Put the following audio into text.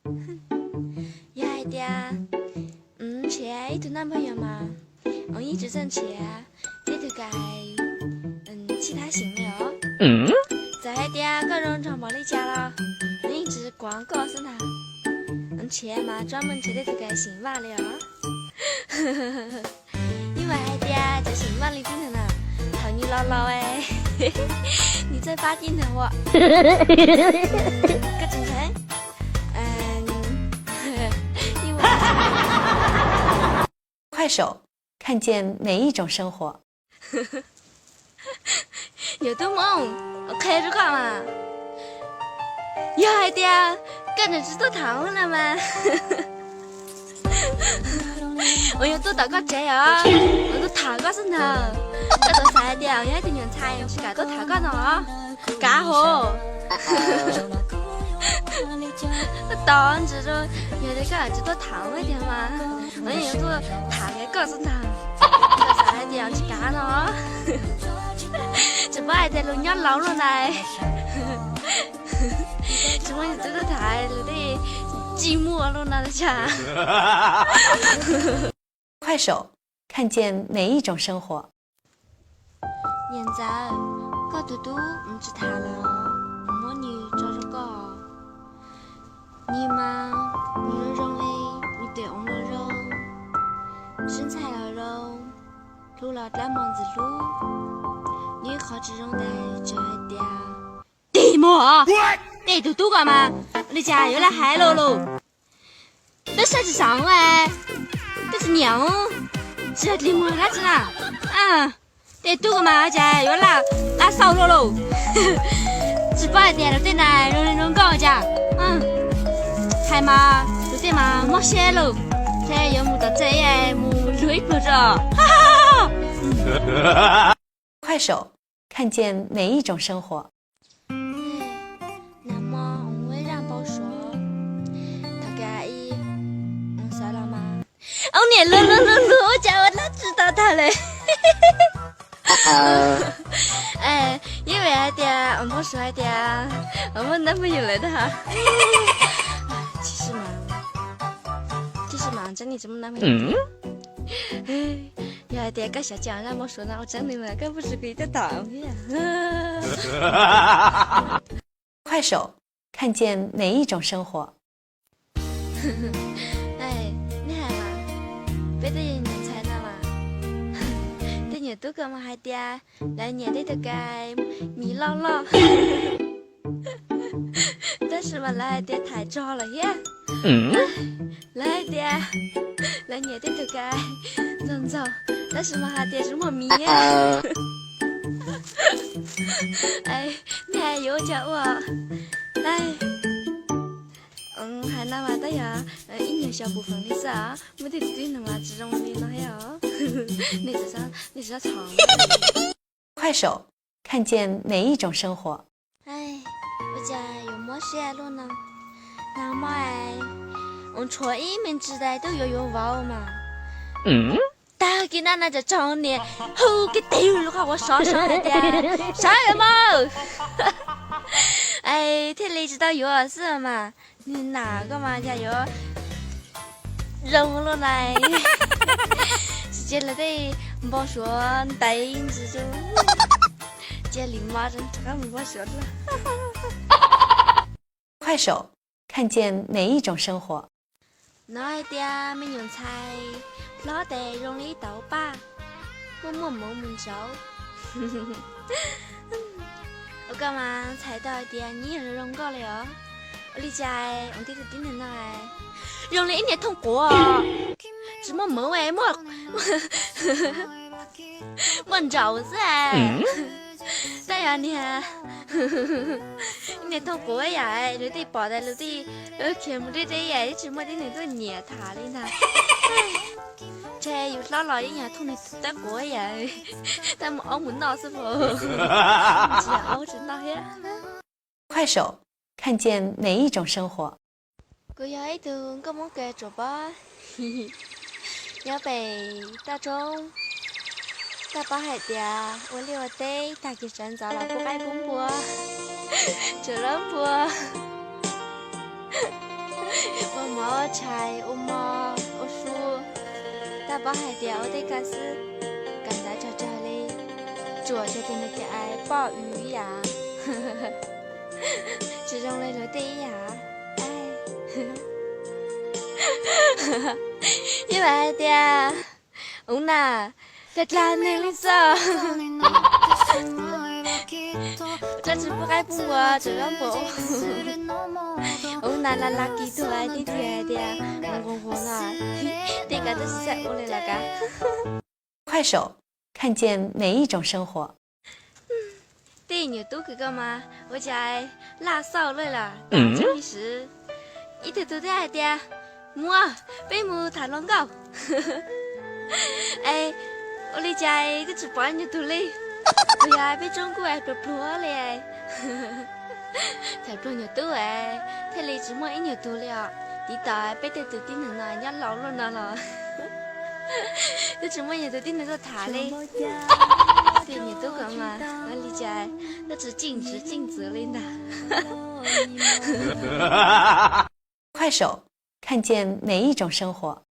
有一点，钱有男朋友吗？一直挣钱，你就该其他新的哦。再一点，个人常帮你家了，你一直光告诉他，钱嘛专门吃的这个新碗了。因为一点在新碗里边头呢，头你姥姥哎，你在发镜头我，个真诚，因为快手，看见哪一种生活？有的梦，我开着看嘛。有一点，跟着知道糖了吗？我要多打个折啊！我都塔个身头，这都3点，我一定要猜，去搞多塔个呢，搞好。当时就有的个知道糖一点嘛，我要多塔个身头，这3点去搞呢，这不还在路上捞了呢？怎么这个台有点寂寞了呢？家。快手，看见哪一种生活？现在搞嘟嘟唔知他了，我女找着个，你嘛，你的容易，你对我的容，身材了容，路了单忙子路，你考这种的这一点。地么？你嘟嘟干嘛？你家又来害了喽？这啥子上哎？这是娘，这地么哪子啦？啊！你嘟干嘛？家又拉少了喽？只把点了对来，人搞家，还嘛，就对嘛，没写喽，这又没得这也没累不着，哈哈。快手，看见哪一种生活？那么我会让宝说，他该算了吗？你噜，我家我哪知道他嘞？因为一点，我们说一点，我们男朋友来的哈。其实嘛，真的这么男朋友。有一点个小讲让我说呢，我真的嘛，可不是给他挡呀。快手，看见哪一种生活？你看嘛，别的人才呢嘛，对你都干嘛还点，来年的都该米姥姥，但是嘛来点太早了呀，来点，来年的都该人走，但是嘛还点什么米呀？你还有叫我，还那么的呀，一年小部分的啥，没得对那么这种的那呀，你这长。快手，看见哪一种生活？我家有么事了呢？那么我初一名字的都有娃嘛。打给那就找你，好给丢了话我少的啥人嘛？他你知道有事嘛？你哪个嘛家有扔了来？直接了的没说带影子就，这林妈真这个没说了。快手，看见哪一种生活？那一点没用菜。老得容易倒吧，我着。我干嘛才到一点？你也是容高了？我理解，我弟弟顶能来，容了1年通过，怎么没哎没着子哎？但呀你看，1年通过呀，你得保的你得看不得这呀，怎么的你都捏他的呢？这有老老人家同你得过呀，但我们闹是不？我知道呀。快手，看见哪一种生活？我有一顿我们给做吧，要被大钟大包海的，我留得大给山早了不该公布，这人不。我猜我妈我说大包海钓的开始赶到这这里做这点的给爱鲍鱼呀这种类的对呀哎因为的Una thật là nên sao这只不该不我这样不Una là lucky thôi đi thiệt đi ngon ngon à đi cả都是在屋里了噶快手，看见每一种生活。对牛都个嘛我在拉扫了啦这里是一头都在的mua被mua thả lon gạo ai我哩在个直播你都嘞我呀被中国爱不破嘞才不牛都哎他哩只摸一牛都了đi tới bây giờ tự tin là nói nhát lẩu luôn đó là tôi chỉ muốn nhiều tự tin là tôi thả lên thì nhiều tôi cả mà nó lý giải nó chỉ静止lên的快手，看见每一种生活。